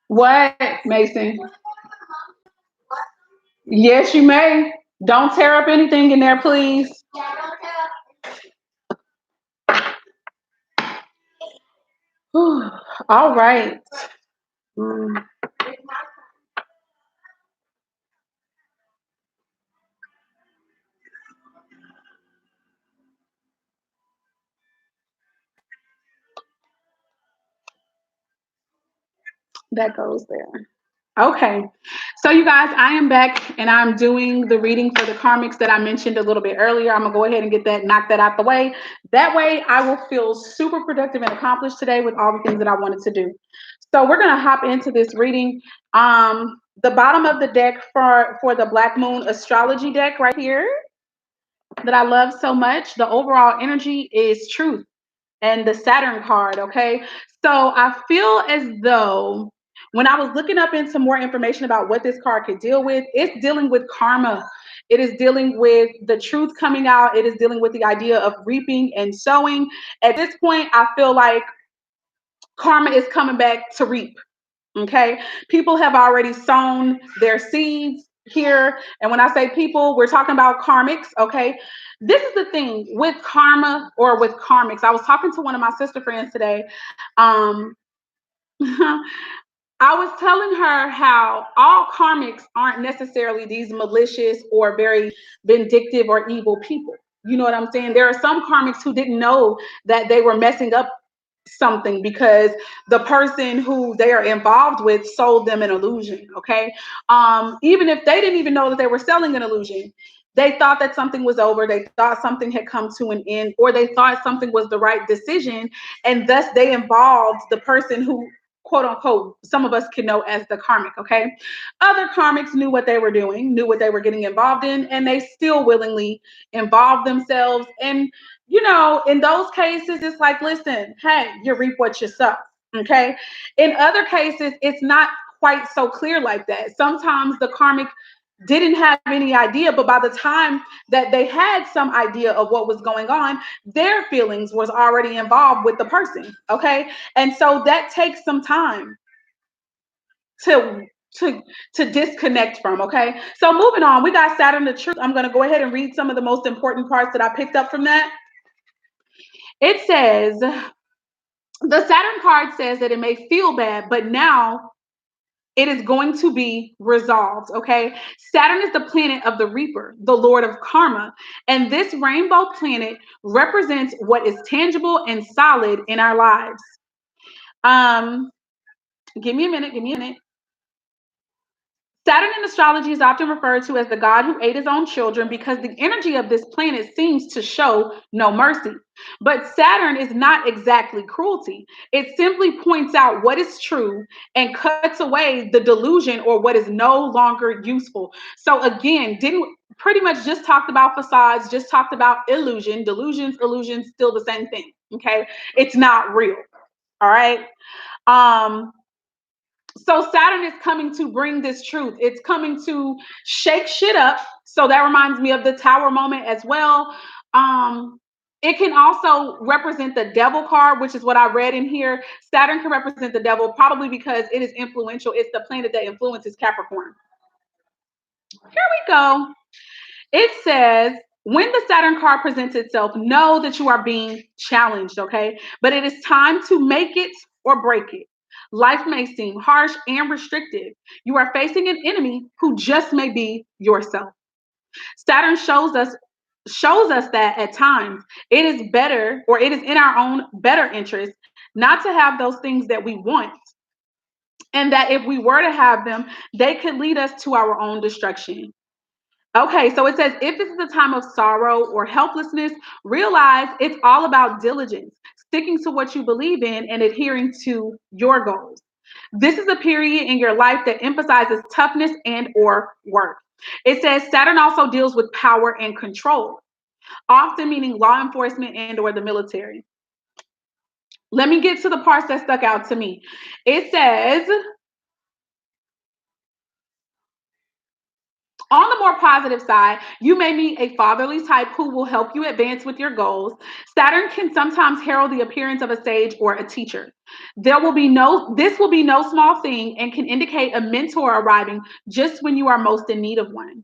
What, Mason? Yes, you may. Don't tear up anything in there, please. All right. Mm, that goes there. Okay. So, you guys, I am back and I'm doing the reading for the karmics that I mentioned a little bit earlier. I'm going to go ahead and knock that out the way. That way, I will feel super productive and accomplished today with all the things that I wanted to do. So, we're going to hop into this reading. The bottom of the deck for the Black Moon astrology deck right here that I love so much, the overall energy is truth and the Saturn card. Okay. So I feel as though when I was looking up into more information about what this card could deal with, it's dealing with karma. It is dealing with the truth coming out. It is dealing with the idea of reaping and sowing. At this point, I feel like karma is coming back to reap. Okay. People have already sown their seeds here. And when I say people, we're talking about karmics. Okay. This is the thing with karma or with karmics. I was talking to one of my sister friends today. Um, I was telling her how all karmics aren't necessarily these malicious or very vindictive or evil people. You know what I'm saying? There are some karmics who didn't know that they were messing up something because the person who they are involved with sold them an illusion. Okay. Even if they didn't even know that they were selling an illusion, they thought that something was over, they thought something had come to an end, or they thought something was the right decision, and thus they involved the person who, quote unquote, some of us can know as the karmic. Okay. Other karmics knew what they were doing, knew what they were getting involved in, and they still willingly involved themselves. And in those cases, it's like, listen, hey, you reap what you sow. Okay. In other cases, it's not quite so clear like that. Sometimes the karmic didn't have any idea, but by the time that they had some idea of what was going on, their feelings was already involved with the person. Okay. And so that takes some time to to disconnect from. Okay. So moving on, we got Saturn the truth. I'm going to go ahead and read some of the most important parts that I picked up from that. It says, the Saturn card says that it may feel bad, but now it is going to be resolved. Okay. Saturn is the planet of the Reaper, the Lord of Karma. And this rainbow planet represents what is tangible and solid in our lives. Um, give me a minute. Give me a minute. Saturn in astrology is often referred to as the god who ate his own children because the energy of this planet seems to show no mercy. But Saturn is not exactly cruelty. It simply points out what is true and cuts away the delusion or what is no longer useful. So again, didn't pretty much just talked about facades, just talked about illusion, delusions, illusions, still the same thing. Okay. It's not real. All right. Um, so Saturn is coming to bring this truth. It's coming to shake shit up. So that reminds me of the tower moment as well. It can also represent the devil card, which is what I read in here. Saturn can represent the devil probably because it is influential. It's the planet that influences Capricorn. Here we go. It says, when the Saturn card presents itself, know that you are being challenged, okay? But it is time to make it or break it. Life may seem harsh and restrictive. You are facing an enemy who just may be yourself. Saturn shows us that at times it is better, or it is in our own better interest, not to have those things that we want, and that if we were to have them, they could lead us to our own destruction. Okay, so it says, if this is a time of sorrow or helplessness, realize it's all about diligence, sticking to what you believe in and adhering to your goals. This is a period in your life that emphasizes toughness and or work. It says Saturn also deals with power and control, often meaning law enforcement and or the military. Let me get to the parts that stuck out to me. It says, On the more positive side, you may meet a fatherly type who will help you advance with your goals. Saturn can sometimes herald the appearance of a sage or a teacher. This will be no small thing and can indicate a mentor arriving just when you are most in need of one.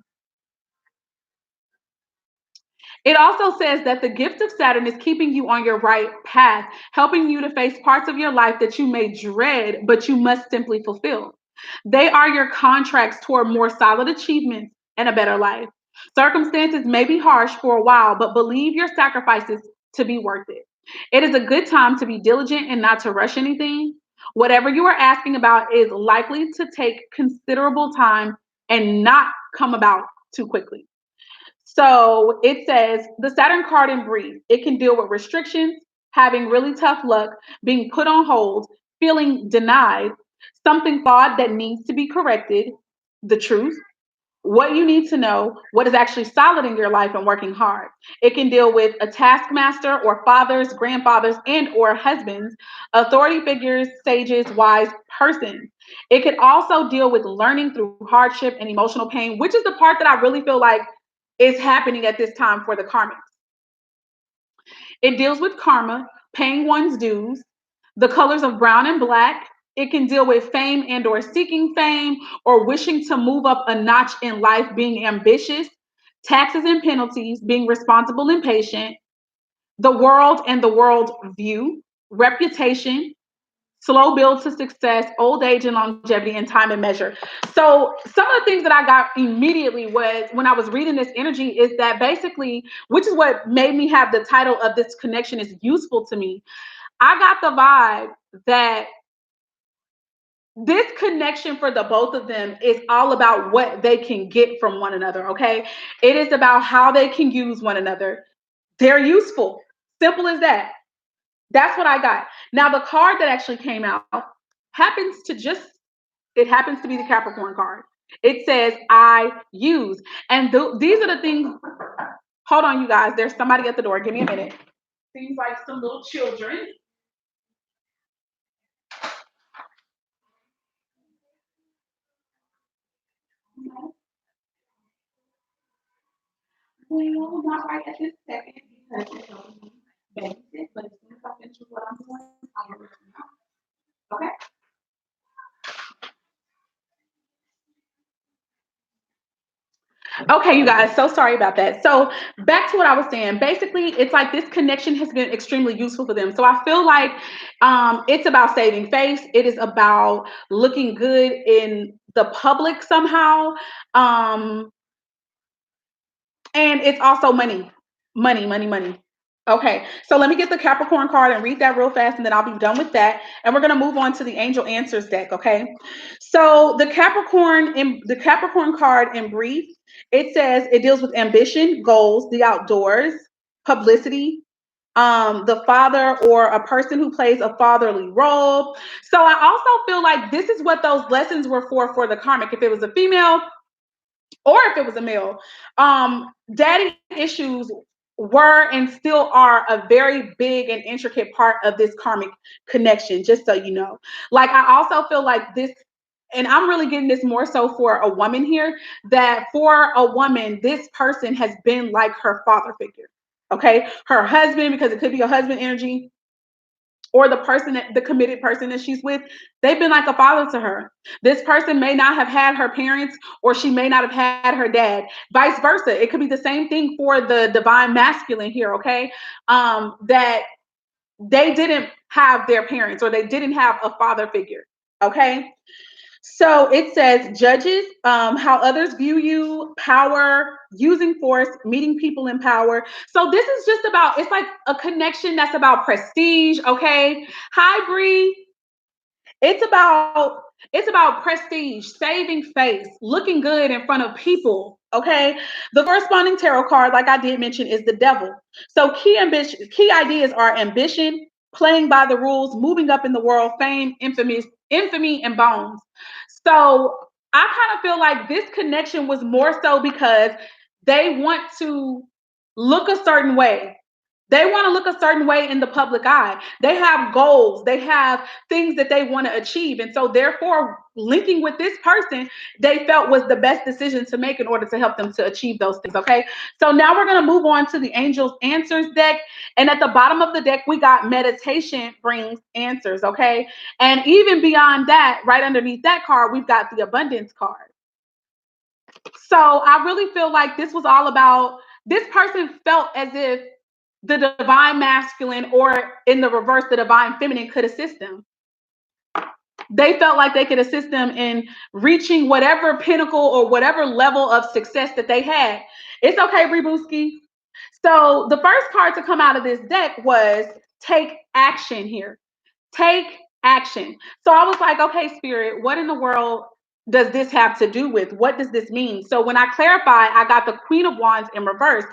It also says that the gift of Saturn is keeping you on your right path, helping you to face parts of your life that you may dread, but you must simply fulfill. They are your contracts toward more solid achievements and a better life. Circumstances may be harsh for a while, but believe your sacrifices to be worth it. It is a good time to be diligent and not to rush anything. Whatever you are asking about is likely to take considerable time and not come about too quickly. So it says the Saturn card in brief, it can deal with restrictions, having really tough luck, being put on hold, feeling denied, something flawed that needs to be corrected, the truth, what you need to know, what is actually solid in your life and working hard. It can deal with a taskmaster or fathers, grandfathers, and or husbands, authority figures, sages, wise persons. It could also deal with learning through hardship and emotional pain, which is the part that I really feel like is happening at this time for the karmics. It deals with karma, paying one's dues, the colors of brown and black. It can deal with fame and or seeking fame or wishing to move up a notch in life, being ambitious, taxes and penalties, being responsible and patient, the world and the world view, reputation, slow build to success, old age and longevity, and time and measure. So some of the things that I got immediately was when I was reading this energy is that basically, which is what made me have the title of this connection is useful to me. I got the vibe that this connection for the both of them is all about what they can get from one another, okay? It is about how they can use one another. They're useful. Simple as that. That's what I got. Now, the card that actually came out happens to just, it happens to be the Capricorn card. It says, I use. And these are the things, hold on, you guys. There's somebody at the door. Give me a minute. Seems like some little children. Well, not right at this second because it's only babysit, but as soon as I finish with what I'm doing, I'll let you know. Okay. Okay, you guys, so sorry about that. So, back to what I was saying. Basically, it's like this connection has been extremely useful for them. So, I feel like it's about saving face, it is about looking good in the public somehow. Um, and it's also money, money, money, money. Okay, so let me get the Capricorn card and read that real fast, and then I'll be done with that. And we're gonna move on to the Angel Answers deck. Okay, so the Capricorn card in brief, it says it deals with ambition, goals, the outdoors, publicity, the father or a person who plays a fatherly role. So I also feel like this is what those lessons were for the karmic. If it was a female, or if it was a male, daddy issues were and still are a very big and intricate part of this karmic connection, just so you know. Like, I also feel like this, and I'm really getting this more so for a woman here, that for a woman, this person has been like her father figure. Okay, her husband, because it could be a husband energy, or the person that the committed person that she's with, they've been like a father to her. This person may not have had her parents, or she may not have had her dad. Vice versa. It could be the same thing for the divine masculine here, okay? That they didn't have their parents, or they didn't have a father figure. Okay. So it says judges, how others view you, power, using force, meeting people in power. So this is just about, it's like a connection that's about prestige. Okay. Hi, Bree. It's about it's about prestige, saving face, looking good in front of people. Okay. The corresponding tarot card, like I did mention, is the devil. So key ideas are ambition, playing by the rules, moving up in the world, fame, infamy, and bones. So I kind of feel like this connection was more so because they want to look a certain way. They want to look a certain way in the public eye. They have goals. They have things that they want to achieve. And so therefore, linking with this person, they felt was the best decision to make in order to help them to achieve those things. Okay. So now we're going to move on to the Angels Answers deck. And at the bottom of the deck, we got meditation brings answers. Okay. And even beyond that, right underneath that card, we've got the abundance card. So I really feel like this was all about, this person felt as if the divine masculine, or in the reverse, the divine feminine, could assist them. They felt like they could assist them in reaching whatever pinnacle or whatever level of success that they had. It's okay, Rebuski. So the first card to come out of this deck was take action here. Take action. So I was like, okay, Spirit, what in the world does this have to do with? What does this mean? So when I clarify, I got the Queen of Wands in reverse.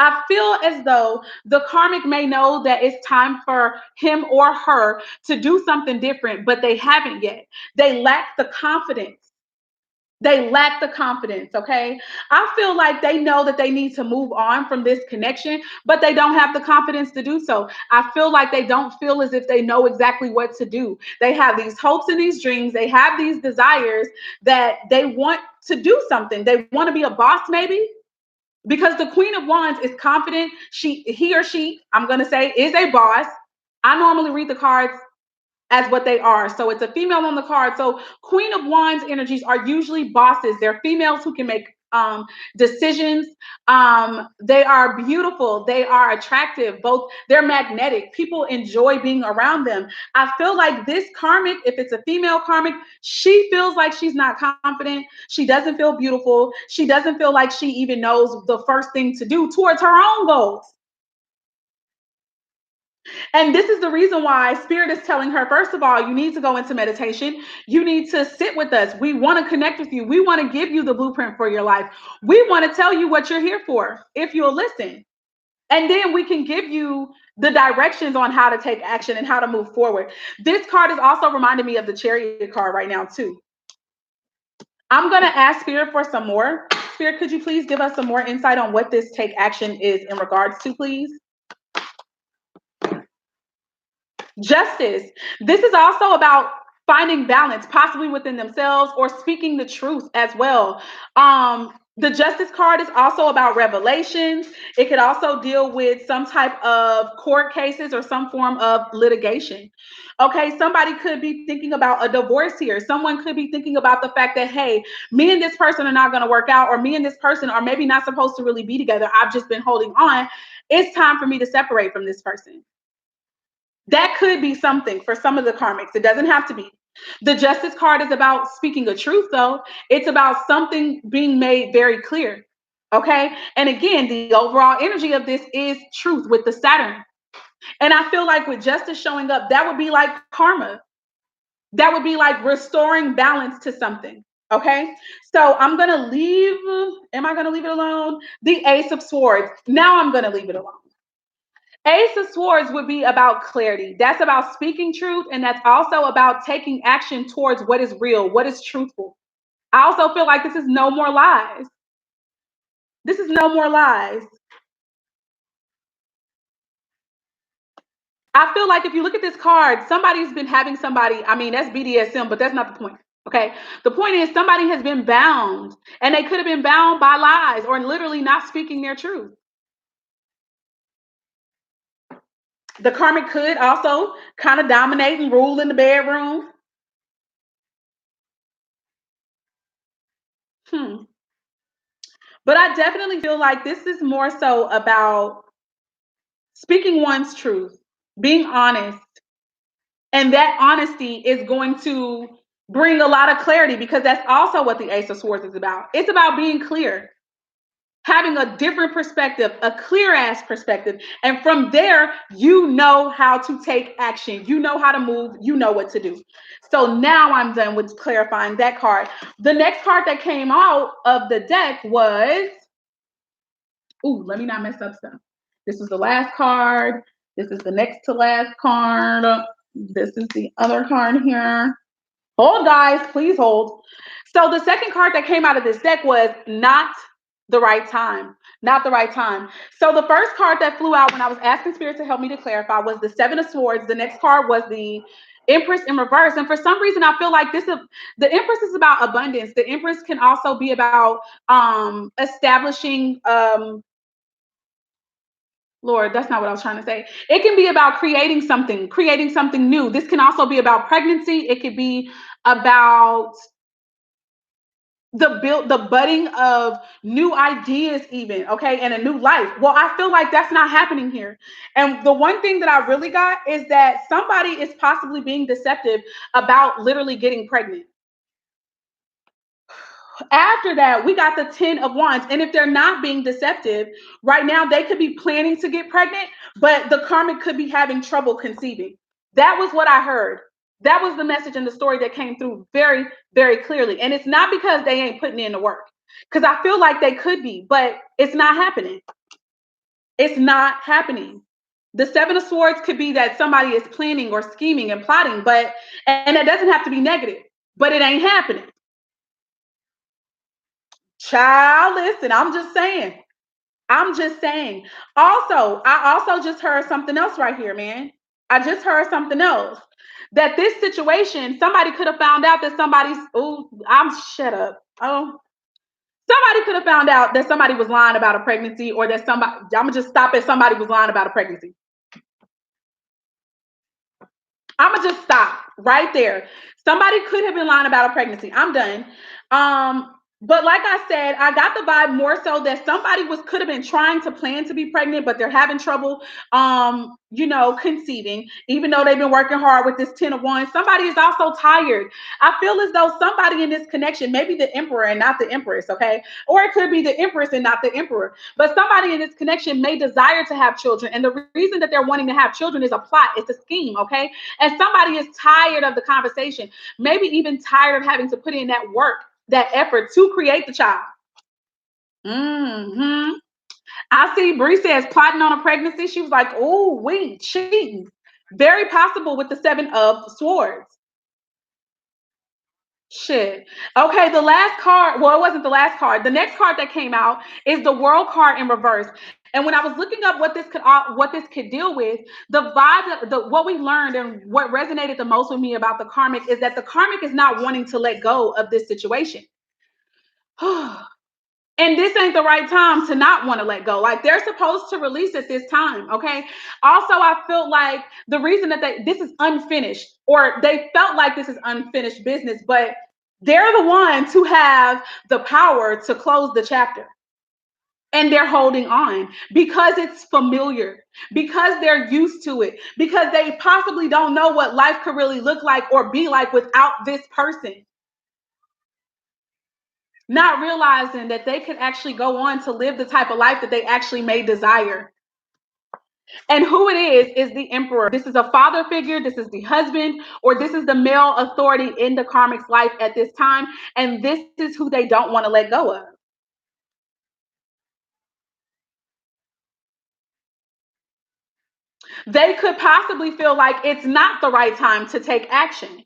I feel as though the karmic may know that it's time for him or her to do something different, but they haven't yet. They lack the confidence. They lack the confidence, okay? I feel like they know that they need to move on from this connection, but they don't have the confidence to do so. I feel like they don't feel as if they know exactly what to do. They have these hopes and these dreams. They have these desires that they want to do something. They want to be a boss, maybe, because the Queen of Wands is confident. He or she, I'm going to say, is a boss. I normally read the cards as what they are. So it's a female on the card. So Queen of Wands energies are usually bosses. They're females who can make decisions. They are beautiful. They are attractive. Both, they're magnetic. People enjoy being around them. I feel like this karmic, if it's a female karmic, she feels like she's not confident. She doesn't feel beautiful. She doesn't feel like she even knows the first thing to do towards her own goals. And this is the reason why Spirit is telling her, first of all, you need to go into meditation. You need to sit with us. We want to connect with you. We want to give you the blueprint for your life. We want to tell you what you're here for, if you'll listen. And then we can give you the directions on how to take action and how to move forward. This card is also reminding me of the Chariot card right now, too. I'm going to ask Spirit for some more. Spirit, could you please give us some more insight on what this take action is in regards to, please? Justice. This is also about finding balance, possibly within themselves, or speaking the truth as well. The Justice card is also about revelations. It could also deal with some type of court cases or some form of litigation. Okay, somebody could be thinking about a divorce here. Someone could be thinking about the fact that, hey, me and this person are not going to work out, or me and this person are maybe not supposed to really be together. I've just been holding on. It's time for me to separate from this person. That could be something for some of the karmics. It doesn't have to be. The Justice card is about speaking a truth, though. It's about something being made very clear. Okay. And again, the overall energy of this is truth with the Saturn. And I feel like with justice showing up, that would be like karma. That would be like restoring balance to something. Okay. So I'm going to leave. Am I going to leave it alone? The Ace of Swords. Now I'm going to leave it alone. Ace of Swords would be about clarity. That's about speaking truth, and that's also about taking action towards what is real, what is truthful. I also feel like this is no more lies. This is no more lies. I feel like if you look at this card, somebody's been having somebody, I mean, that's BDSM, but that's not the point. Okay. The point is somebody has been bound, and they could have been bound by lies or literally not speaking their truth. The karmic could also kind of dominate and rule in the bedroom. But I definitely feel like this is more so about speaking one's truth, being honest. And that honesty is going to bring a lot of clarity, because that's also what the Ace of Swords is about. It's about being clear, having a different perspective, a clear ass perspective. And from there, you know how to take action. You know how to move. You know what to do. So now I'm done with clarifying that card. The next card that came out of the deck was, ooh, let me not mess up stuff. This is the last card. This is the next to last card. This is the other card here. Hold, guys, please hold. So the second card that came out of this deck was not the right time. Not the right time. So the first card that flew out when I was asking Spirit to help me to clarify was the Seven of Swords. The next card was the Empress in reverse. And for some reason, I feel like the Empress is about abundance. The Empress can also be about establishing Lord, that's not what I was trying to say. It can be about creating something new. This can also be about pregnancy. It could be about the budding of new ideas even, okay, and a new life. Well, I feel like that's not happening here. And the one thing that I really got is that somebody is possibly being deceptive about literally getting pregnant. After that, we got the 10 of Wands. And if they're not being deceptive, right now they could be planning to get pregnant, but the karmic could be having trouble conceiving. That was what I heard. That was the message in the story that came through very, very clearly. And it's not because they ain't putting in the work, because I feel like they could be, but it's not happening. It's not happening. The Seven of Swords could be that somebody is planning or scheming and plotting, and it doesn't have to be negative, but it ain't happening. Child, listen, I'm just saying. Also, I also just heard something else right here, man. I just heard something else. That this situation, somebody could have found out that shut up. Oh, somebody could have found out that somebody was lying about a pregnancy, or that I'm gonna just stop at somebody was lying about a pregnancy. I'm gonna just stop right there. Somebody could have been lying about a pregnancy. I'm done. But like I said, I got the vibe more so that somebody could have been trying to plan to be pregnant, but they're having trouble, conceiving, even though they've been working hard with this 10 of Wands. Somebody is also tired. I feel as though somebody in this connection, maybe the Emperor and not the Empress, okay? Or it could be the Empress and not the Emperor. But somebody in this connection may desire to have children. And the reason that they're wanting to have children is a plot. It's a scheme, okay? And somebody is tired of the conversation, maybe even tired of having to put in that work, that effort to create the child. I see Bree says plotting on a pregnancy. She was like, oh, wait, cheating. Very possible with the Seven of Swords. Shit. Okay, the last card. Well, it wasn't the last card. The next card that came out is the World card in reverse. And when I was looking up what this could deal with, the vibe, what we learned and what resonated the most with me about the karmic is that the karmic is not wanting to let go of this situation. And this ain't the right time to not want to let go. Like, they're supposed to release at this time, okay? Also, I feel like the reason that this is unfinished, or they felt like this is unfinished business, but they're the ones who have the power to close the chapter. And they're holding on because it's familiar, because they're used to it, because they possibly don't know what life could really look like or be like without this person. Not realizing that they could actually go on to live the type of life that they actually may desire. And who it is the Emperor. This is a father figure, this is the husband, or this is the male authority in the karmic's life at this time. And this is who they don't want to let go of. They could possibly feel like it's not the right time to take action.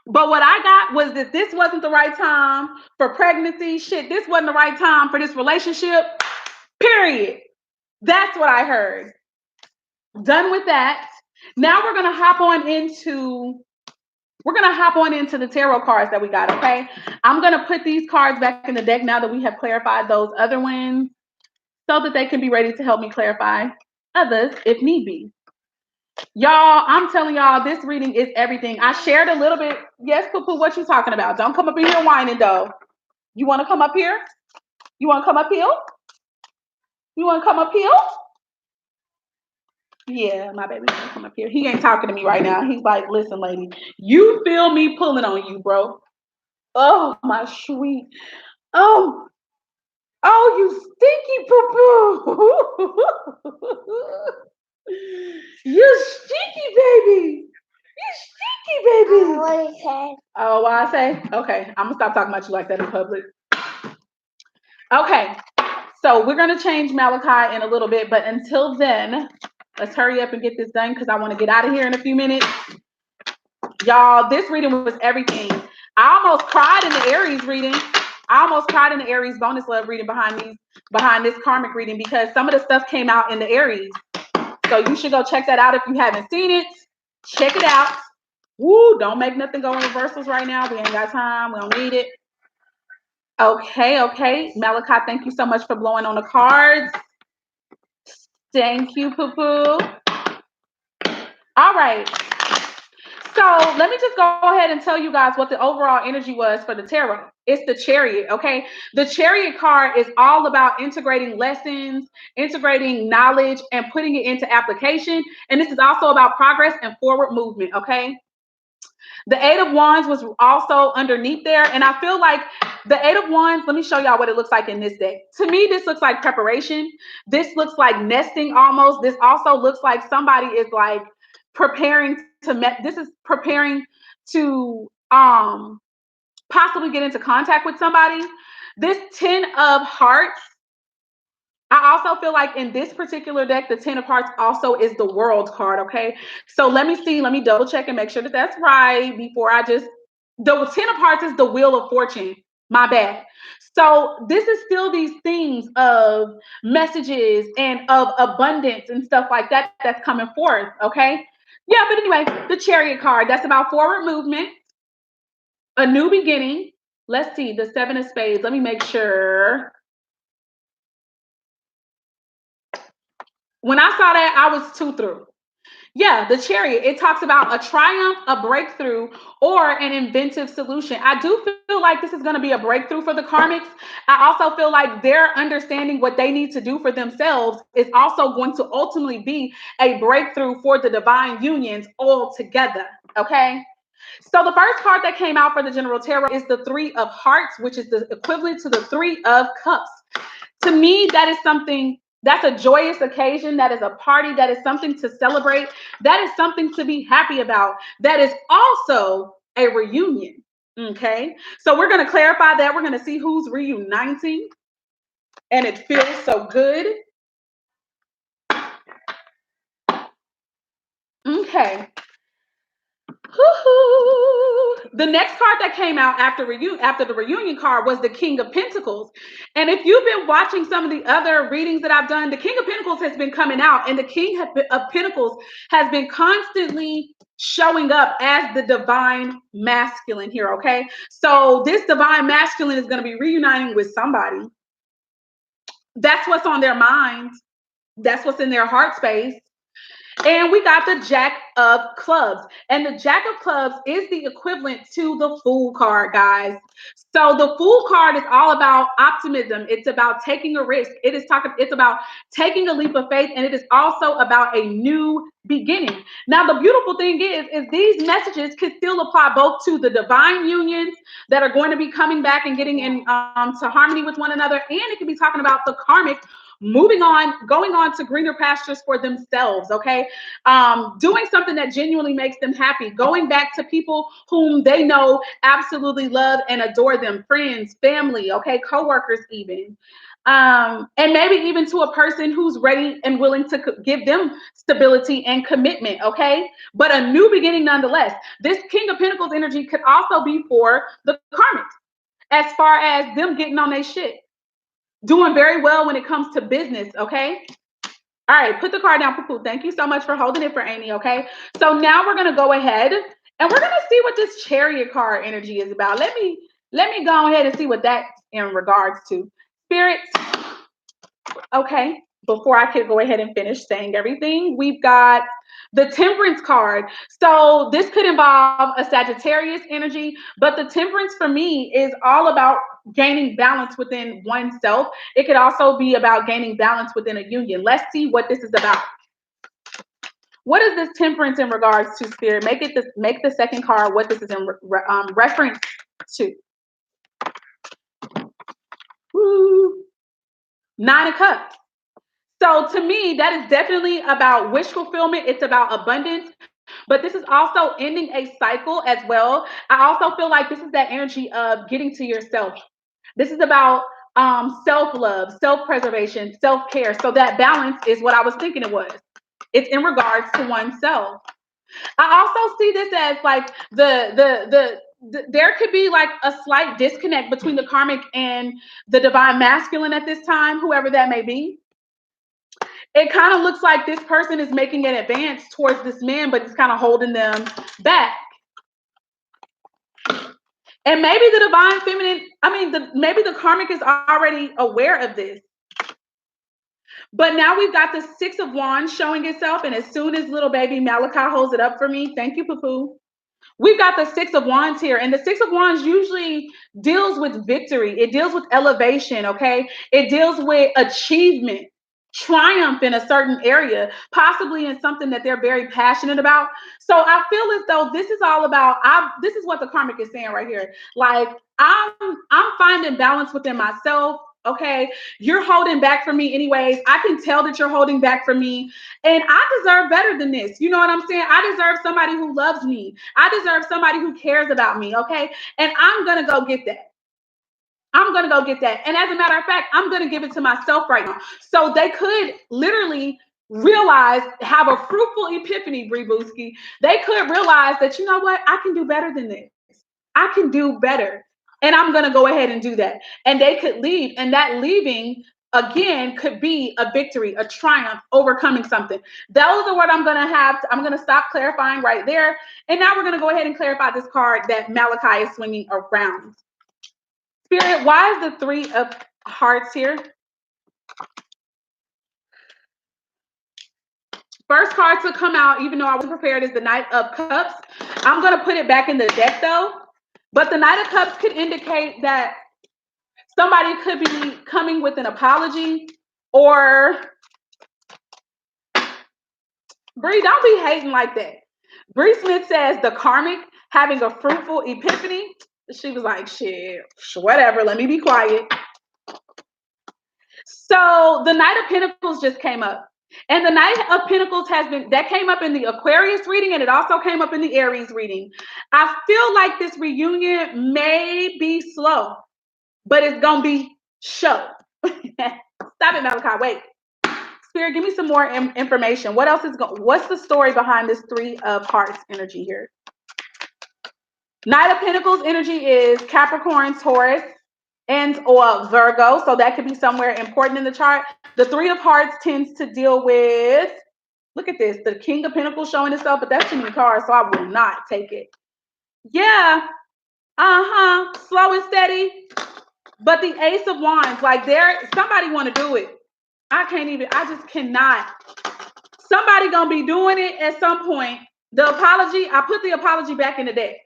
But what I got was that this wasn't the right time for pregnancy. Shit, this wasn't the right time for this relationship. Period. That's what I heard. Done with that. Now we're gonna hop on into the tarot cards that we got. Okay, I'm gonna put these cards back in the deck now that we have clarified those other ones, so that they can be ready to help me clarify others if need be. Y'all, I'm telling y'all, this reading is everything. I shared a little bit. Yes, Poo-Poo, what you talking about? Don't come up in here whining, though. You want to come up here? You want to come up here? You want to come up here? Yeah, my baby want to come up here. He ain't talking to me right now. He's like, listen, lady, you feel me pulling on you, bro. Oh, my sweet. Oh, you stinky poo-poo. You stinky baby. You stinky baby. What I say? Oh, what I say? Okay, I'm gonna stop talking about you like that in public. Okay, so we're gonna change Malachi in a little bit, but until then, let's hurry up and get this done because I want to get out of here in a few minutes. Y'all, this reading was everything. I almost cried in the Aries reading. I almost cried in the Aries bonus love reading behind this karmic reading, because some of the stuff came out in the Aries. So you should go check that out if you haven't seen it. Check it out. Woo, don't make nothing go in reversals right now. We ain't got time. We don't need it. Okay. Malachi, thank you so much for blowing on the cards. Thank you, Poo-Poo. All right. So let me just go ahead and tell you guys what the overall energy was for the tarot. It's the Chariot, okay? The Chariot card is all about integrating lessons, integrating knowledge, and putting it into application. And this is also about progress and forward movement, okay? The Eight of Wands was also underneath there. And I feel like the Eight of Wands, let me show y'all what it looks like in this deck. To me, this looks like preparation. This looks like nesting almost. This also looks like somebody is like preparing this is preparing to possibly get into contact with somebody. This 10 of Hearts, I also feel like in this particular deck, the 10 of Hearts also is the World card, okay? So let me double check and make sure that that's right before the 10 of Hearts is the Wheel of Fortune. My bad. So this is still these themes of messages and of abundance and stuff like that that's coming forth, okay? Yeah, but anyway, the Chariot card, that's about forward movement, a new beginning. Let's see, the Seven of Spades. Let me make sure. When I saw that, I was too through. Yeah, the Chariot, it talks about a triumph, a breakthrough, or an inventive solution. I do feel like this is going to be a breakthrough for the Karmics. I also feel like their understanding what they need to do for themselves is also going to ultimately be a breakthrough for the divine unions all together, okay? So the first card that came out for the General Tarot is the Three of Hearts, which is the equivalent to the Three of Cups. To me, that is something, that's a joyous occasion. That is a party. That is something to celebrate. That is something to be happy about. That is also a reunion. Okay. So we're going to clarify that. We're going to see who's reuniting. And it feels so good. Okay. The next card that came out after the reunion card was the King of Pentacles. And if you've been watching some of the other readings that I've done, the King of Pentacles has been coming out, and the King of Pentacles has been constantly showing up as the divine masculine here, okay? So this divine masculine is going to be reuniting with somebody. That's what's on their mind. That's what's in their heart space. And we got the Jack of Clubs. And the Jack of Clubs is the equivalent to the Fool card, guys. So the Fool card is all about optimism. It's about taking a risk. It's about taking a leap of faith, and it is also about a new beginning. Now, the beautiful thing is these messages can still apply both to the divine unions that are going to be coming back and getting in to harmony with one another, and it can be talking about the karmic moving on, going on to greener pastures for themselves, okay? Doing something that genuinely makes them happy, going back to people whom they know absolutely love and adore them, friends, family, okay, coworkers even. And maybe even to a person who's ready and willing to give them stability and commitment, okay? But a new beginning nonetheless. This King of Pentacles energy could also be for the karmics, as far as them getting on their shit. Doing very well when it comes to business, okay? All right, put the card down, Poo-Poo. Thank you so much for holding it for Amy, okay? So now we're going to go ahead and we're going to see what this Chariot card energy is about. Let me go ahead and see what that's in regards to. Spirits, okay, before I could go ahead and finish saying everything, we've got the Temperance card. So this could involve a Sagittarius energy, but the Temperance for me is all about gaining balance within oneself. It could also be about gaining balance within a union. Let's see what this is about. What is this Temperance in regards to, Spirit? Make the second card what this is in reference to. Woo. Nine of Cups. So to me, that is definitely about wish fulfillment. It's about abundance. But this is also ending a cycle as well. I also feel like this is that energy of getting to yourself. This is about self-love, self-preservation, self-care. So that balance is what I was thinking it was. It's in regards to oneself. I also see this as like there could be like a slight disconnect between the karmic and the divine masculine at this time, whoever that may be. It kind of looks like this person is making an advance towards this man, but it's kind of holding them back. And maybe the divine feminine, maybe the karmic is already aware of this. But now we've got the Six of Wands showing itself. And as soon as little baby Malachi holds it up for me, thank you, Poo-Poo. We've got the Six of Wands here. And the Six of Wands usually deals with victory. It deals with elevation, okay? It deals with achievement, triumph in a certain area, possibly in something that they're very passionate about. So I feel as though this is all about, this is what the karmic is saying right here. Like, I'm finding balance within myself. Okay, you're holding back from me anyways. I can tell that you're holding back from me, and I deserve better than this. You know what I'm saying? I deserve somebody who loves me. I deserve somebody who cares about me. Okay, and I'm gonna go get that. I'm gonna go get that. And as a matter of fact, I'm gonna give it to myself right now. So they could literally realize, have a fruitful epiphany, Bree Booski. They could realize that, you know what, I can do better than this. I can do better. And I'm going to go ahead and do that. And they could leave. And that leaving, again, could be a victory, a triumph, overcoming something. Those are what I'm going to have. I'm going to stop clarifying right there. And now we're going to go ahead and clarify this card that Malachi is swinging around. Spirit, why is the Three of Hearts here? First card to come out, even though I wasn't prepared, is the Knight of Cups. I'm going to put it back in the deck, though. But the Knight of Cups could indicate that somebody could be coming with an apology, or Bree, don't be hating like that. Bree Smith says the karmic having a fruitful epiphany. She was like, shit, whatever, let me be quiet. So the Knight of Pentacles just came up. And the Knight of Pentacles that came up in the Aquarius reading, and it also came up in the Aries reading. I feel like this reunion may be slow, but it's going to be show. Stop it, Malachi. Wait. Spirit, give me some more information. What else is what's the story behind this Three of Hearts energy here? Knight of Pentacles energy is Capricorn, Taurus, or Virgo. So that could be somewhere important in the chart. The Three of Hearts tends to deal with, look at this, the King of Pentacles showing itself, but that's too many cards, so I will not take it. Yeah. Slow and steady. But the Ace of Wands, like somebody want to do it. I just cannot. Somebody gonna be doing it at some point. The apology, I put the apology back in the deck.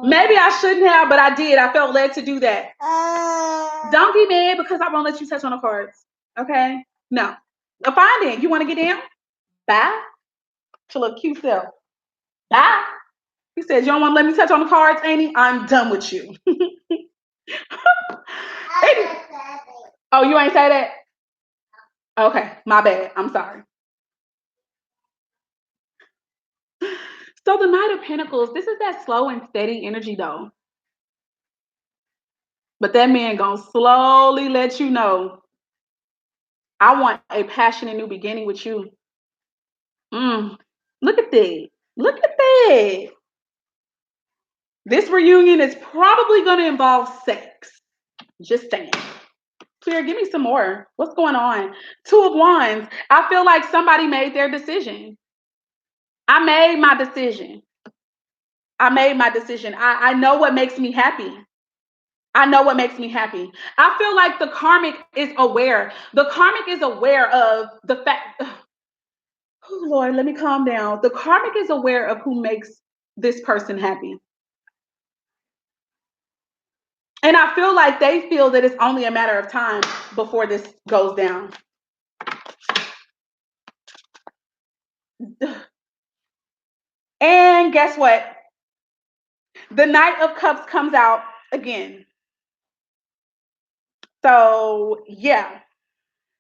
Maybe I shouldn't have, but I did. I felt led to do that. Don't be mad because I won't let you touch on the cards. Okay? No. Fine then. You want to get down? Bye. To look cute self. Bye. He said, you don't want to let me touch on the cards, Amy? I'm done with you. Oh, you ain't say that? Okay, my bad. I'm sorry. So the Knight of Pentacles, this is that slow and steady energy, though. But that man gonna slowly let you know, I want a passionate new beginning with you. Look at that. Look at that. This reunion is probably going to involve sex. Just saying. Clear, give me some more. What's going on? Two of Wands. I feel like somebody made their decision. I made my decision. I know what makes me happy. I know what makes me happy. I feel like the karmic is aware. The karmic is aware of the fact. Oh, Lord, let me calm down. The karmic is aware of who makes this person happy. And I feel like they feel that it's only a matter of time before this goes down. And guess what? The Knight of Cups comes out again. So, yeah.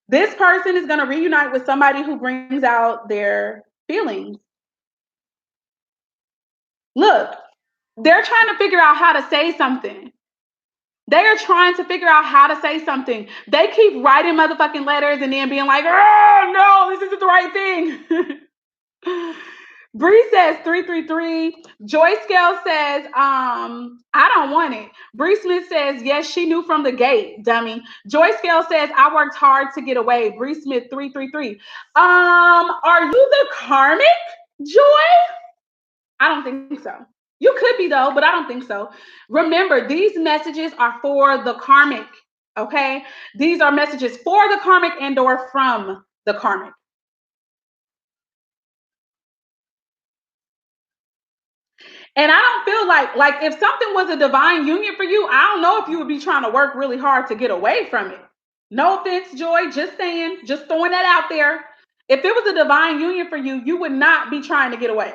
This person is going to reunite with somebody who brings out their feelings. Look, they're trying to figure out how to say something. They are trying to figure out how to say something. They keep writing motherfucking letters and then being like, oh, no, this isn't the right thing. Bree says 333. Joy Scale says, I don't want it. Bree Smith says, yes, she knew from the gate, dummy. Joy Scale says, I worked hard to get away. Bree Smith 333. Are you the karmic, Joy? I don't think so. You could be though, but I don't think so. Remember, these messages are for the karmic. Okay, these are messages for the karmic and or from the karmic. And I don't feel like if something was a divine union for you, I don't know if you would be trying to work really hard to get away from it. No offense, Joy, just saying, just throwing that out there. If it was a divine union for you, you would not be trying to get away.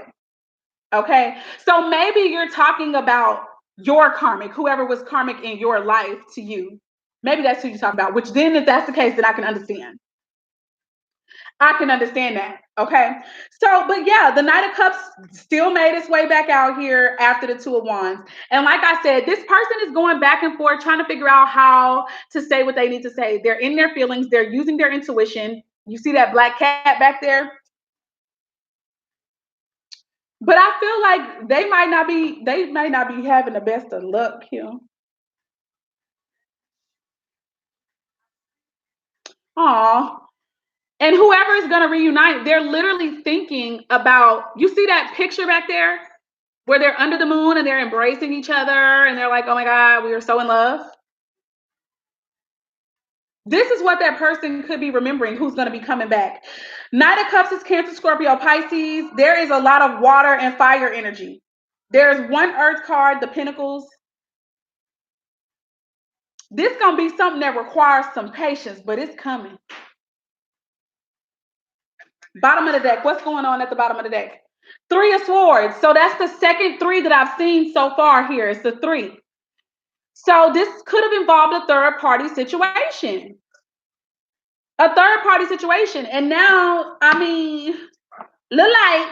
Okay, so maybe you're talking about your karmic, whoever was karmic in your life to you. Maybe that's who you're talking about, which then if that's the case, then I can understand. I can understand that. Okay. So, but yeah, the Knight of Cups still made its way back out here after the Two of Wands. And like I said, this person is going back and forth trying to figure out how to say what they need to say. They're in their feelings, they're using their intuition. You see that black cat back there? But I feel like they might not be having the best of luck here. Aw. And whoever is going to reunite, they're literally thinking about, you see that picture back there where they're under the moon and they're embracing each other and they're like, oh my God, we are so in love. This is what that person could be remembering who's going to be coming back. Knight of Cups is Cancer, Scorpio, Pisces. There is a lot of water and fire energy. There's one Earth card, the Pentacles. This is going to be something that requires some patience, but it's coming. Bottom of the deck. What's going on at the bottom of the deck? Three of Swords. So that's the second three that I've seen so far here. It's the three. So this could have involved a third party situation. A third party situation. And now, I mean, look like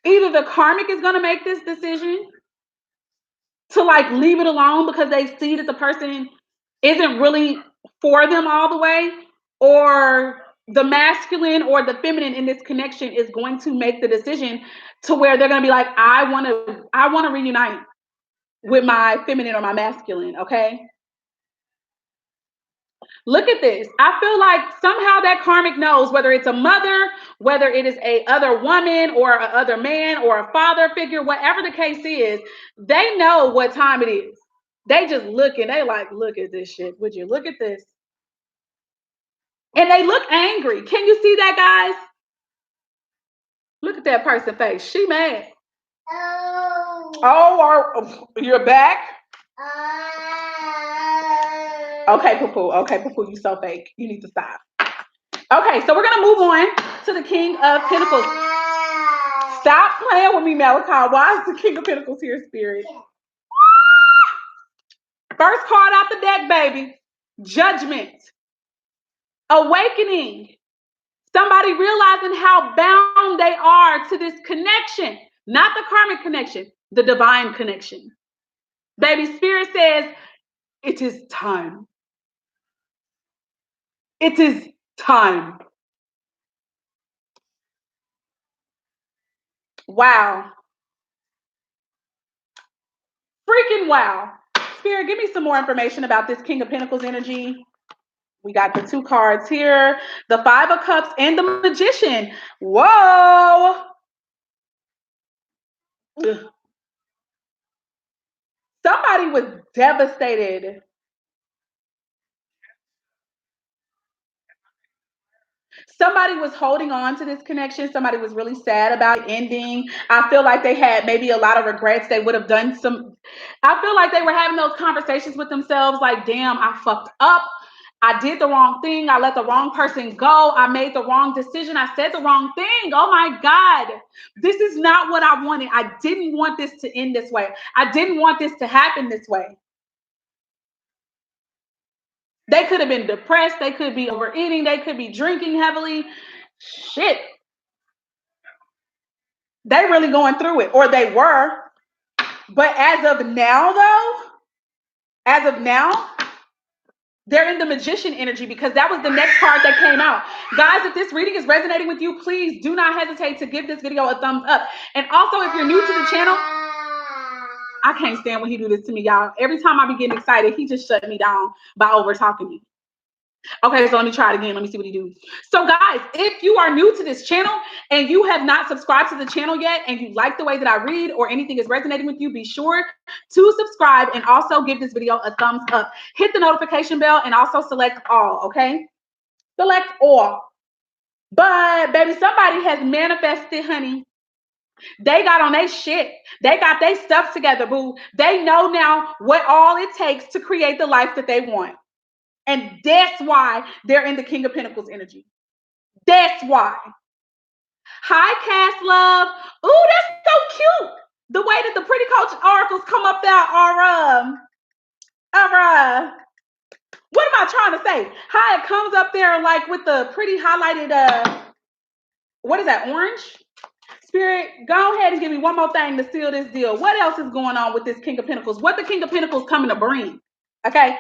either the karmic is going to make this decision to like leave it alone because they see that the person isn't really for them all the way, or the masculine or the feminine in this connection is going to make the decision to where they're going to be like, I want to reunite with my feminine or my masculine. Okay. Look at this. I feel like somehow that karmic knows, whether it's a mother, whether it is a other woman or a other man or a father figure, whatever the case is, they know what time it is. They just look and they like, look at this shit. Would you look at this? And they look angry. Can you see that, guys? Look at that person's face. She mad. Oh, you're back? Okay, Poo-Poo. Okay, Poo-Poo, you so fake. You need to stop. Okay, so we're going to move on to the King of Pentacles. Stop playing with me, Malachi. Why is the King of Pentacles here, Spirit? First card out the deck, baby. Judgment. Awakening. Somebody realizing how bound they are to this connection. Not the karmic connection, the divine connection. Baby, Spirit says, it is time. It is time. Wow. Freaking wow. Spirit, give me some more information about this King of Pentacles energy. We got the two cards here, the Five of Cups and the Magician. Whoa. Ugh. Somebody was devastated. Somebody was holding on to this connection. Somebody was really sad about it ending. I feel like they had maybe a lot of regrets. They would have done some. I feel like they were having those conversations with themselves like, damn, I fucked up. I did the wrong thing. I let the wrong person go. I made the wrong decision. I said the wrong thing. Oh my God. This is not what I wanted. I didn't want this to end this way. I didn't want this to happen this way. They could have been depressed. They could be overeating. They could be drinking heavily. Shit. They really going through it, or they were. But as of now, though, as of now, They're in the magician energy because that was the next card that came out. Guys, if this reading is resonating with you, please do not hesitate to give this video a thumbs up. And also, if you're new to the channel, I can't stand when he do this to me, y'all. Every time I be getting excited, he just shut me down by over talking me. Okay, so let me try it again. Let me see what he do. So guys, if you are new to this channel and you have not subscribed to the channel yet and you like the way that I read or anything is resonating with you, be sure to subscribe and also give this video a thumbs up. Hit the notification bell and also select all, okay? Select all. But baby, somebody has manifested, honey. They got on their shit. They got their stuff together, boo. They know now what all it takes to create the life that they want. And that's why they're in the King of Pentacles energy. That's why. Hi, Cass Love. Ooh, that's so cute. The way that the Pretty Coach oracles come up there what am I trying to say? How it comes up there like with the pretty highlighted, what is that, orange? Spirit, go ahead and give me one more thing to seal this deal. What else is going on with this King of Pentacles? What the King of Pentacles coming to bring? Okay.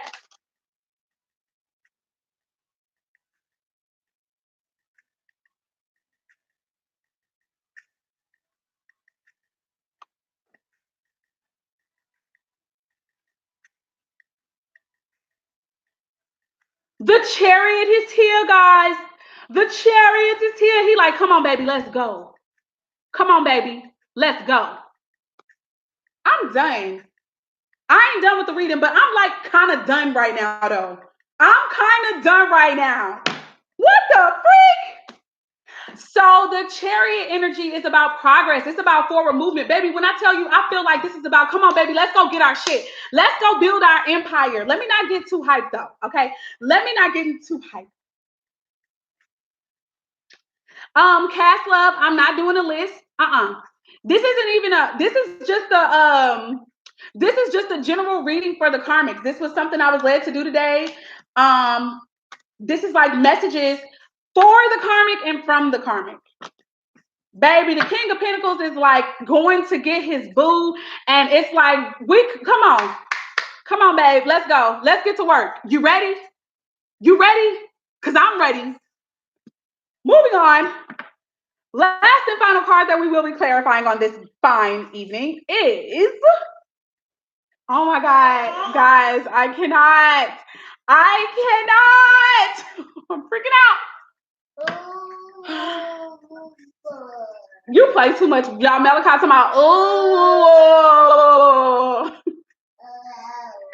The Chariot is here, guys. The Chariot is here. He like, come on, baby, let's go. Come on, baby, let's go. I'm done. I ain't done with the reading, but I'm like kind of done right now, though. I'm kind of done right now. What the freak? So the Chariot energy is about progress. It's about forward movement. Baby, when I tell you, I feel like this is about, come on, baby, let's go get our shit. Let's go build our empire. Let me not get too hyped, though, okay? Let me not get too hyped. Cass Love, I'm not doing a list. This isn't even this is just a general reading for the karmics. This was something I was led to do today. This is like messages for the karmic and from the karmic. Baby, the King of Pentacles is like going to get his boo, and it's like, come on, babe, let's go. Let's get to work. You ready? You ready? Because I'm ready. Moving on. Last and final card that we will be clarifying on this fine evening is, oh my God, guys, I cannot. I'm freaking out. You play too much. Y'all, Malachi talking about, oh.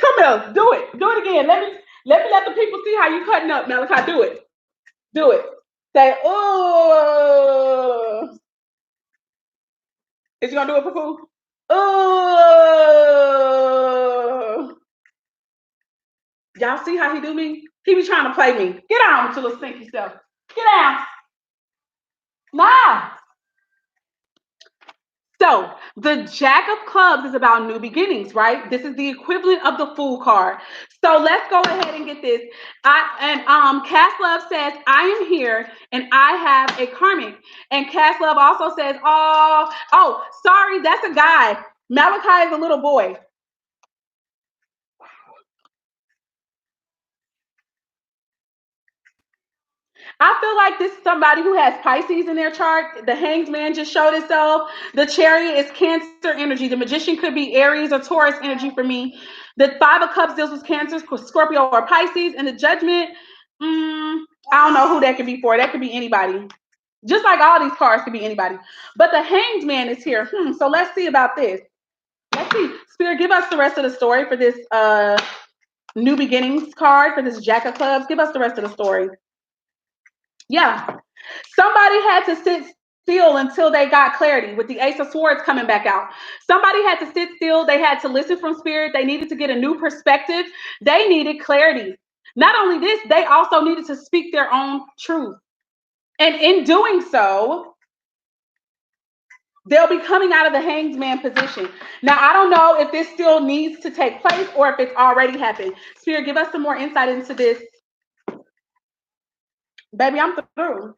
Come here, do it. Do it again. Let me let the people see how you cutting up, Malachi. Do it. Do it. Say, oh. Is you gonna do it, Poo-Poo? Oh. Y'all see how he do me? He be trying to play me. Get down with your little stinky stuff. Get down. Nah. So the Jack of Clubs is about new beginnings, right? This is the equivalent of the Fool card. So let's go ahead and get this. Cass Love says, I am here and I have a karmic. And Cass Love also says, oh, sorry, that's a guy. Malachi is a little boy. I feel like this is somebody who has Pisces in their chart. The Hanged Man just showed itself. The Chariot is Cancer energy. The Magician could be Aries or Taurus energy for me. The Five of Cups deals with Cancer, Scorpio, or Pisces. And the Judgment, I don't know who that could be for. That could be anybody. Just like all these cards could be anybody. But the Hanged Man is here. So let's see about this. Let's see. Spirit, give us the rest of the story for this New Beginnings card, for this Jack of Clubs. Give us the rest of the story. Yeah. Somebody had to sit still until they got clarity with the Ace of Swords coming back out. Somebody had to sit still. They had to listen from spirit. They needed to get a new perspective. They needed clarity. Not only this, they also needed to speak their own truth. And in doing so, they'll be coming out of the Hanged Man position. Now, I don't know if this still needs to take place or if it's already happened. Spirit, give us some more insight into this. Baby, I'm through.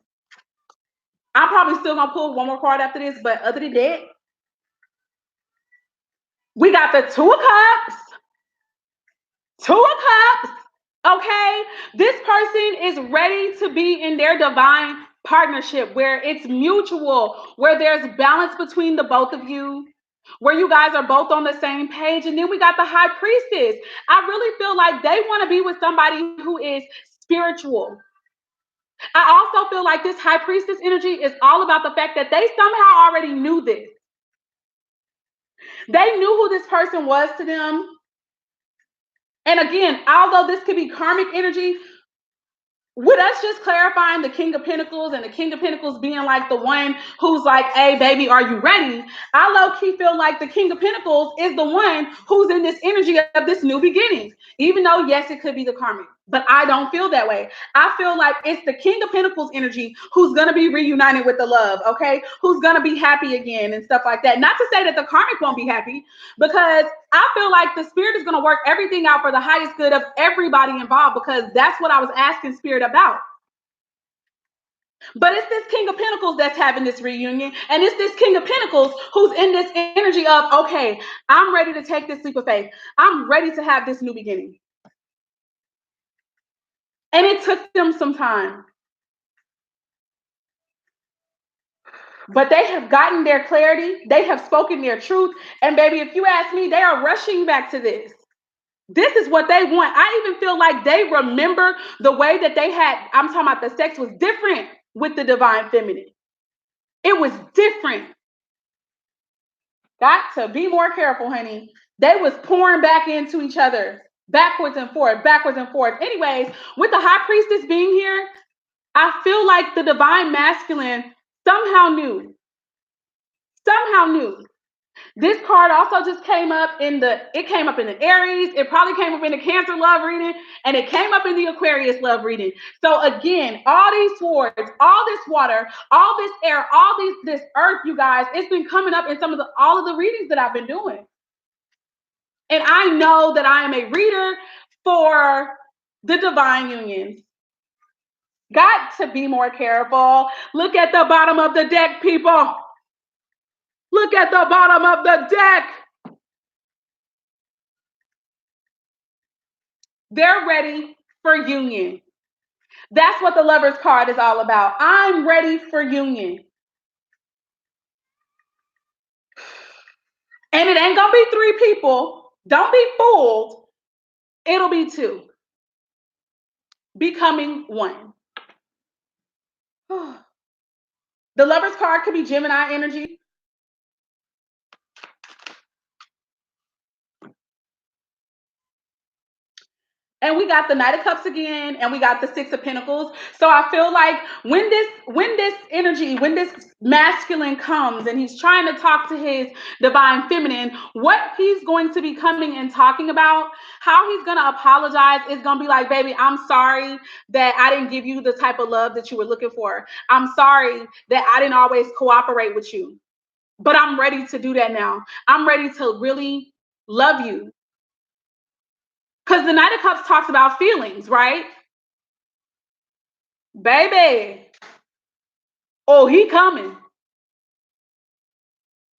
I'm probably still gonna pull one more card after this, but other than that, we got the Two of Cups. Two of Cups. Okay? This person is ready to be in their divine partnership where it's mutual, where there's balance between the both of you, where you guys are both on the same page. And then we got the high priestess. I really feel like they want to be with somebody who is spiritual. I also feel like this high priestess energy is all about the fact that they somehow already knew this. They knew who this person was to them. And again, although this could be karmic energy, with us just clarifying the King of Pentacles and the King of Pentacles being like the one who's like, hey, baby, are you ready? I low-key feel like the King of Pentacles is the one who's in this energy of this new beginning. Even though, yes, it could be the karmic, but I don't feel that way. I feel like it's the King of Pentacles energy who's going to be reunited with the love, okay? Who's going to be happy again and stuff like that. Not to say that the karmic won't be happy, because I feel like the spirit is going to work everything out for the highest good of everybody involved, because that's what I was asking spirit about. But it's this King of Pentacles that's having this reunion, and it's this King of Pentacles who's in this energy of, okay, I'm ready to take this leap of faith. I'm ready to have this new beginning. And it took them some time. But they have gotten their clarity. They have spoken their truth. And baby, if you ask me, they are rushing back to this. This is what they want. I even feel like they remember the way that they had, I'm talking about the sex was different with the divine feminine. It was different. Got to be more careful, honey. They was pouring back into each other, backwards and forth, backwards and forth. Anyways, with the high priestess being here, I feel like the divine masculine somehow knew. Somehow knew. This card also just came up in the Aries. It probably came up in the Cancer love reading, and it came up in the Aquarius love reading. So again, all these swords, all this water, all this air, this earth, you guys, it's been coming up in all of the readings that I've been doing. And I know that I am a reader for the divine unions. Got to be more careful. Look at the bottom of the deck, people. Look at the bottom of the deck. They're ready for union. That's what the Lover's card is all about. I'm ready for union. And it ain't going to be 3 people. Don't be fooled. It'll be 2. Becoming 1. The Lover's card could be Gemini energy. And we got the Knight of Cups again, and we got the Six of Pentacles. So I feel like when this energy, when this masculine comes and he's trying to talk to his divine feminine, what he's going to be coming and talking about, how he's going to apologize is going to be like, baby, I'm sorry that I didn't give you the type of love that you were looking for. I'm sorry that I didn't always cooperate with you. But I'm ready to do that now. I'm ready to really love you. Because the Knight of Cups talks about feelings, right? Baby. Oh, he coming.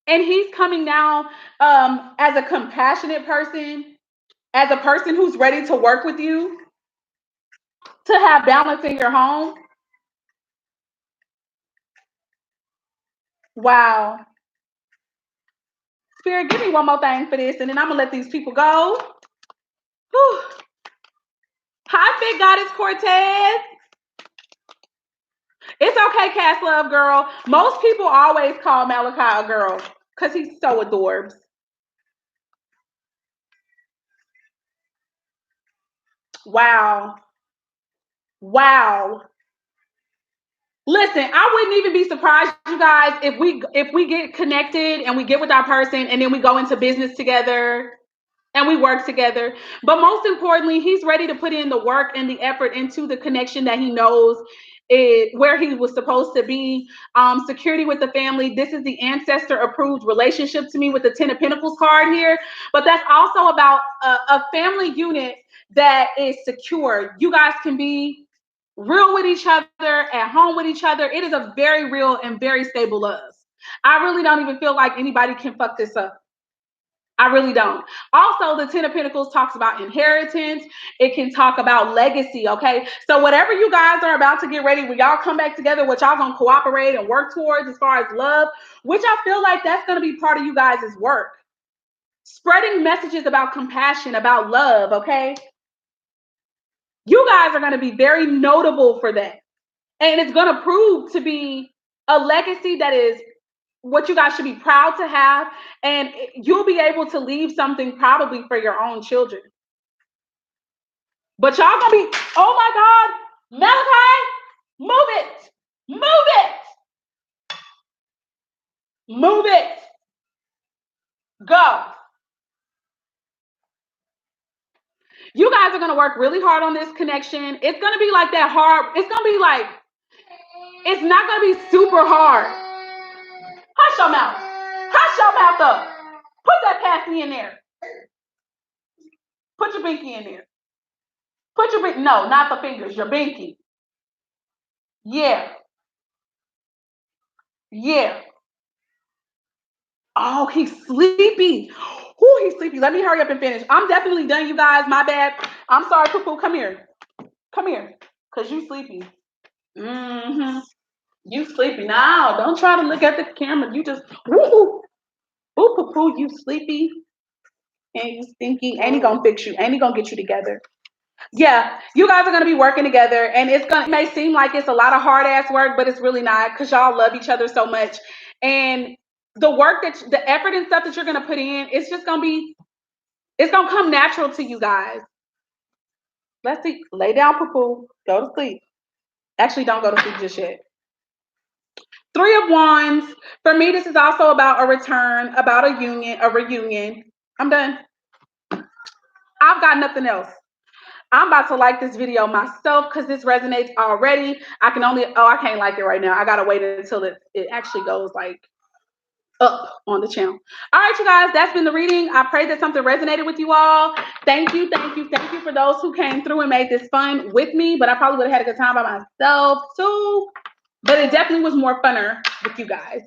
And he's coming now as a compassionate person, as a person who's ready to work with you, to have balance in your home. Wow. Spirit, give me one more thing for this, and then I'm going to let these people go. Whew. Hi, Big Goddess Cortez. It's okay, Cass Love Girl. Most people always call Malachi a girl because he's so adorbs. Wow. Wow. Listen, I wouldn't even be surprised, you guys, if we get connected and we get with our person and then we go into business together and we work together. But most importantly, he's ready to put in the work and the effort into the connection that he knows where he was supposed to be. Security with the family. This is the ancestor approved relationship to me with the 10 of Pentacles card here. But that's also about a family unit that is secure. You guys can be real with each other, at home with each other. It is a very real and very stable love. I really don't even feel like anybody can fuck this up. I really don't. Also, the Ten of Pentacles talks about inheritance. It can talk about legacy, okay? So whatever you guys are about to get ready, when y'all come back together, what y'all gonna cooperate and work towards as far as love, which I feel like that's gonna be part of you guys' work. Spreading messages about compassion, about love, okay? You guys are gonna be very notable for that. And it's gonna prove to be a legacy that is what you guys should be proud to have, and you'll be able to leave something probably for your own children. But y'all gonna be, oh my God, Malachi, move it, move it, move it, go. You guys are gonna work really hard on this connection. It's gonna be like that hard. It's gonna be like, it's not gonna be super hard. Hush your mouth. Hush your mouth up. Put that passy in there. Put your binky in there. Put your binky. No, not the fingers. Your binky. Yeah. Yeah. Oh, he's sleepy. Oh, he's sleepy. Let me hurry up and finish. I'm definitely done, you guys. My bad. I'm sorry, Poo-Poo. Come here. Come here. Because you sleepy. Mm-hmm. You sleepy. Now, don't try to look at the camera. You just, woo. Ooh, Poo-Poo, you sleepy. And you stinky. Ain't he gonna fix you? Ain't he gonna get you together? Yeah, you guys are gonna be working together, and it may seem like it's a lot of hard ass work, but it's really not, because y'all love each other so much. And the work the effort and stuff that you're gonna put in, it's just gonna be, it's gonna come natural to you guys. Let's see. Lay down, Poo-Poo. Go to sleep. Actually, don't go to sleep just yet. Three of Wands. For me, this is also about a return, about a reunion. I'm done. I've got nothing else. I'm about to like this video myself because this resonates already. I can't like it right now. I gotta wait until it actually goes like up on the channel. All right, you guys, that's been the reading. I pray that something resonated with you all. Thank you for those who came through and made this fun with me, but I probably would have had a good time by myself too. But it definitely was more funner with you guys.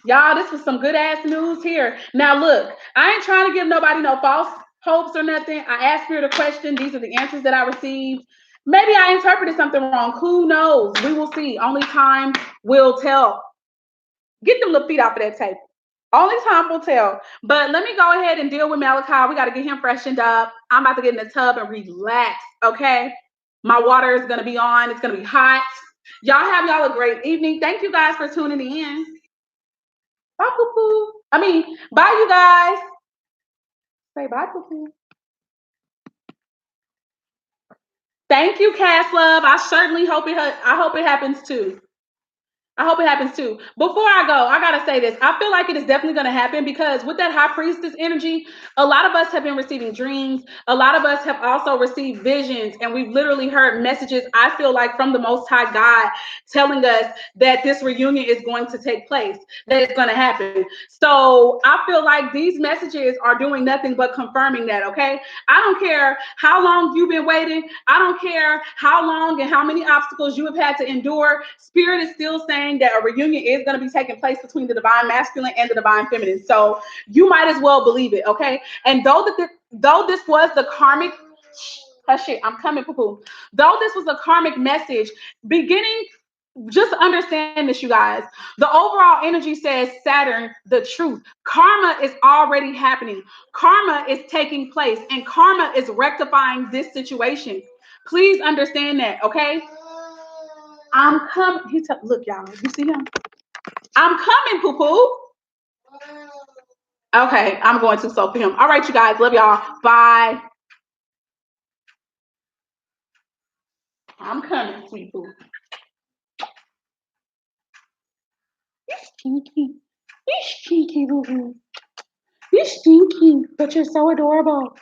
Y'all, this was some good ass news here. Now look, I ain't trying to give nobody no false hopes or nothing. I asked Spirit a question. These are the answers that I received. Maybe I interpreted something wrong. Who knows? We will see. Only time will tell. Get them little feet off of that table. Only time will tell. But let me go ahead and deal with Malachi. We got to get him freshened up. I'm about to get in the tub and relax, okay? My water is going to be on. It's going to be hot. Y'all have y'all a great evening. Thank you guys for tuning in. Bye, Poo-Poo. Bye, you guys. Say bye, Poo-Poo. Thank you, Cass Love. I certainly hope it happens too. I hope it happens too. Before I go, I gotta say this. I feel like it is definitely gonna happen, because with that high priestess energy, a lot of us have been receiving dreams. A lot of us have also received visions, and we've literally heard messages, I feel like, from the Most High God telling us that this reunion is going to take place, that it's gonna happen. So I feel like these messages are doing nothing but confirming that, okay? I don't care how long you've been waiting. I don't care how long and how many obstacles you have had to endure. Spirit is still saying that a reunion is going to be taking place between the divine masculine and the divine feminine. So you might as well believe it, okay? And though this was the karmic, I'm coming, Poo-Poo. Though this was a karmic message, just understand this, you guys. The overall energy says Saturn, the truth. Karma is already happening. Karma is taking place, and karma is rectifying this situation. Please understand that, okay? I'm coming. Look, y'all. You see him? I'm coming, Poo-Poo. Okay, I'm going to soak for him. All right, you guys. Love y'all. Bye. I'm coming, sweet Poo. You're stinky. You're stinky, Boo-Boo. You're stinky, but you're so adorable.